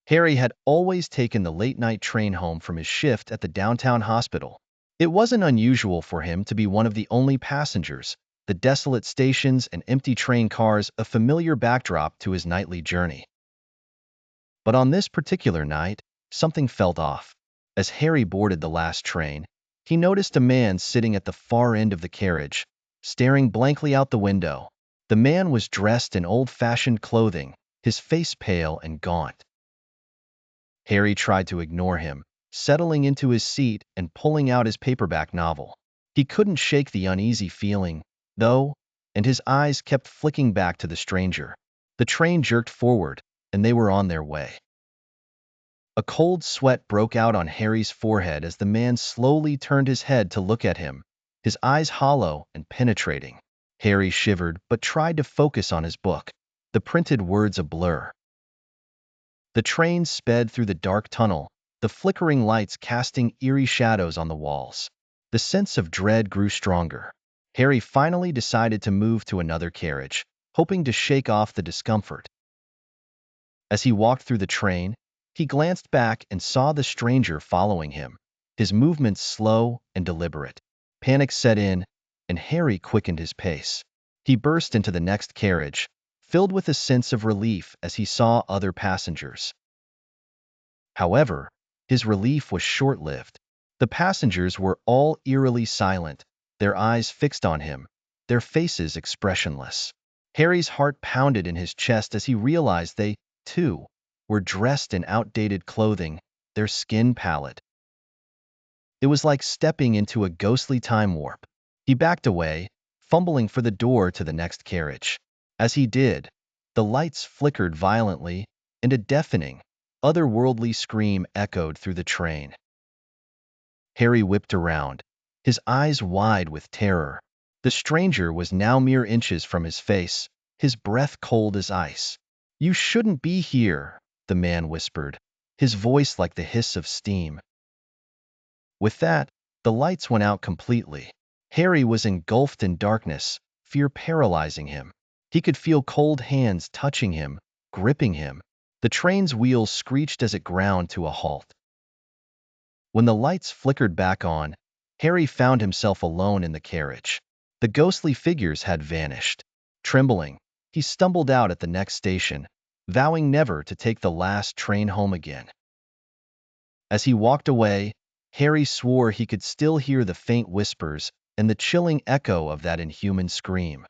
Harry had always taken the late-night train home from his shift at the downtown hospital. It wasn't unusual for him to be one of the only passengers, the desolate stations and empty train cars a familiar backdrop to his nightly journey. But on this particular night, something felt off. As Harry boarded the last train, he noticed a man sitting at the far end of the carriage, staring blankly out the window. The man was dressed in old-fashioned clothing, his face pale and gaunt. Harry tried to ignore him, settling into his seat and pulling out his paperback novel. He couldn't shake the uneasy feeling, though, and his eyes kept flicking back to the stranger. The train jerked forward, and they were on their way. A cold sweat broke out on Harry's forehead as the man slowly turned his head to look at him, his eyes hollow and penetrating. Harry shivered but tried to focus on his book, the printed words a blur. The train sped through the dark tunnel, the flickering lights casting eerie shadows on the walls. The sense of dread grew stronger. Harry finally decided to move to another carriage, hoping to shake off the discomfort. As he walked through the train, he glanced back and saw the stranger following him, his movements slow and deliberate. Panic set in, and Harry quickened his pace. He burst into the next carriage, filled with a sense of relief as he saw other passengers. However, his relief was short-lived. The passengers were all eerily silent, their eyes fixed on him, their faces expressionless. Harry's heart pounded in his chest as he realized they, too, were dressed in outdated clothing, their skin pallid. It was like stepping into a ghostly time warp. He backed away, fumbling for the door to the next carriage. As he did, the lights flickered violently, and a deafening, otherworldly scream echoed through the train. Harry whipped around, his eyes wide with terror. The stranger was now mere inches from his face, his breath cold as ice. "You shouldn't be here," the man whispered, his voice like the hiss of steam. With that, the lights went out completely. Harry was engulfed in darkness, fear paralyzing him. He could feel cold hands touching him, gripping him. The train's wheels screeched as it ground to a halt. When the lights flickered back on, Harry found himself alone in the carriage. The ghostly figures had vanished. Trembling, he stumbled out at the next station, vowing never to take the last train home again. As he walked away, Harry swore he could still hear the faint whispers and the chilling echo of that inhuman scream.